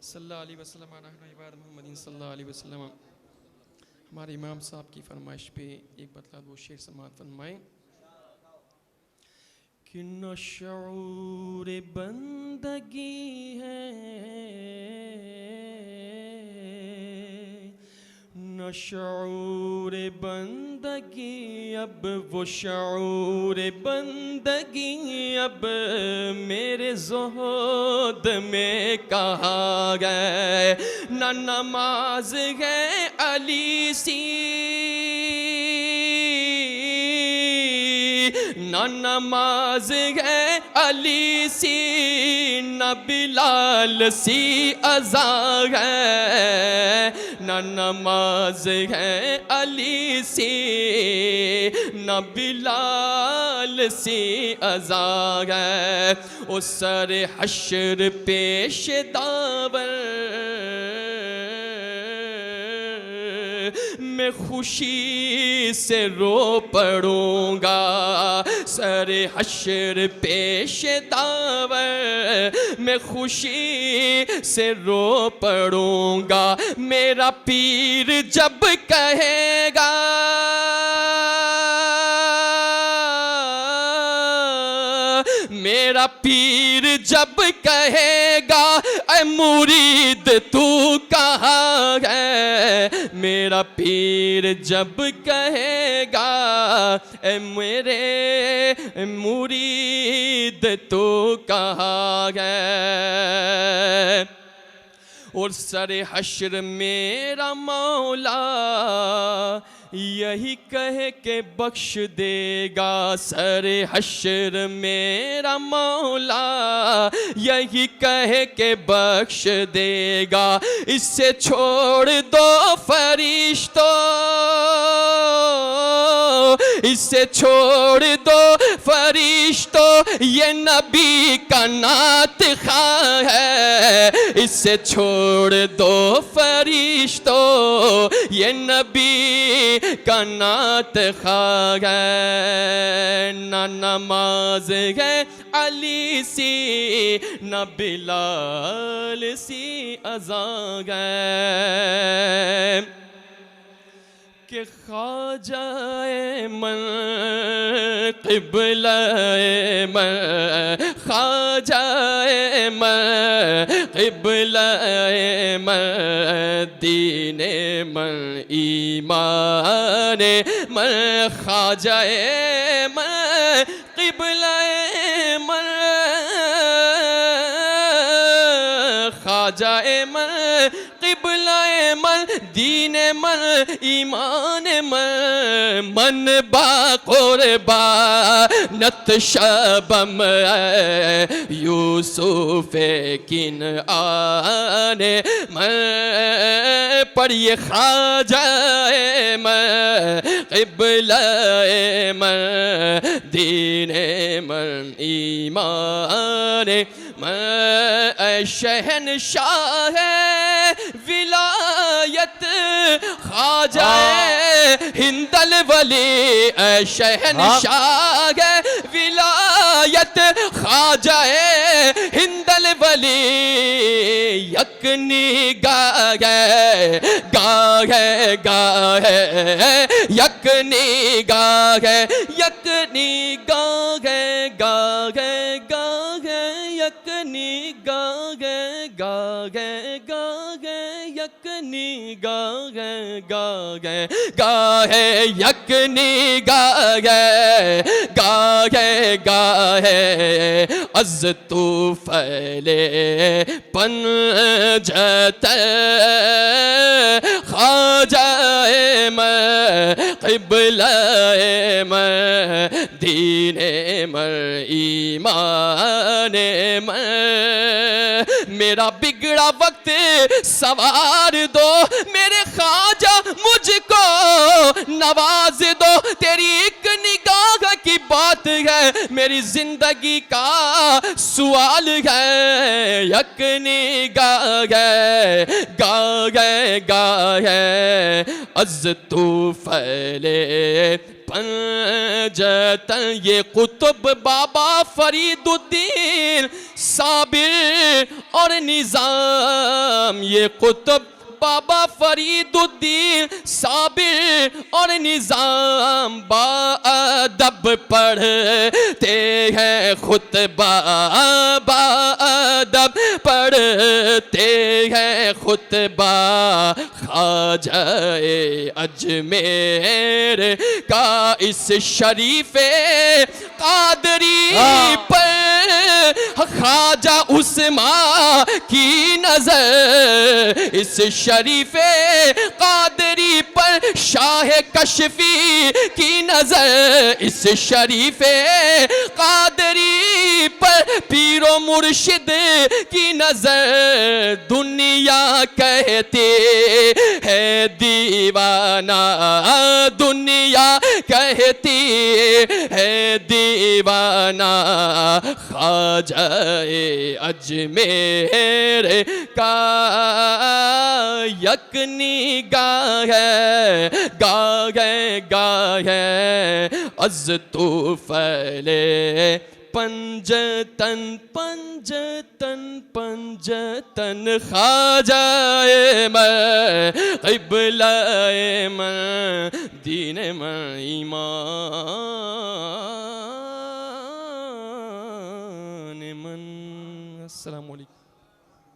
صلی اللہ علیہ وسلم عباد محمد صلی اللہ علیہ وسلم. ہمارے امام صاحب کی فرمائش پہ ایک بتلا وہ شعر سماعت فرمائیں کہ نہ شعور بندگی ہے نہ شعور بندگی اب وہ شعور بندگی اب میرے زہد میں کہا گئے نہ نماز ہے علی سی نہ نماز ہے علی سی نہ بلال سی اذا ہے نہ نماز ہے علی سی نہ بلال سی اذا ہے اس سر حشر پیش داور میں خوشی سے رو پڑوں گا سر حشر پیش داور میں خوشی سے رو پڑوں گا میرا پیر جب کہے گا میرا پیر جب کہے گا اے مرید تو کہاں ہے میرا پیر جب کہے گا اے میرے مرید تو کہاں ہے اور سر حشر میرا مولا یہی کہے کہ بخش دے گا سر حشر میرا مولا یہی کہے کہ بخش دے گا اس سے چھوڑ دو فرشتوں اس سے چھوڑ دو فرشتوں یہ نبی کا نعت خواں ہے اس سے چھوڑ دو فرشتوں یہ نبی کا نعت خواں ہے نہ نماز ہے علی سی نہ بلال سی اذاں ہے کہ خواجہ من قبلہ من خواجہ من قبلہ من دین من ایمان من خواجہ من قبلہ من خواجہ من قبلہ من دین من ایمان من با قربانت شبم یوسف کنعان من پڑھیے خواجہ من قبلہ من دین من ایمان من اے شہنشاہ ولایت خواجہ ہند الولی اے شہنشاہ ولایت خواجہ ہند الولی یک نگاہ گاہ گاہ یک نگاہ یک نگاہ گاہ گاہ یک نگاہ گاہ گاہ یک نگاہ گاہ گاہ یک نگاہ گاہ گاہ از طفیل پنجت خواجہ من قبلہ من دین من ایمان من میرا بگڑا وقت سوار دو میرے خواجہ مجھ کو نواز دو تیری ایک نگاہ کی بات بات ہے میری زندگی کا سوال ہے یک نگاہ ہے گاہ ہے از تو پھیلے پنجتن یہ قطب بابا فرید الدین صابر اور نظام یہ قطب بابا فرید الدین صابر اور نظام باادب پڑھتے ہیں خطبہ باادب پڑھتے ہیں خطبہ خواجہ اجمیر کا اس شریف قادری پر خواجہ عثمان کی نظر اس شریف قادری پر شاہ کشفی کی نظر اس شریف قادری پر پیر و مرشد کی نظر دنیا کہتے ہے دیوانہ دنیا کہتی ہے دیوانہ خواجہ اجمیر کا یک نگاہ ہے گاہ ہے از تو پھیلے پنجتن خواجہ میں قبلہ میں دین میں ایمان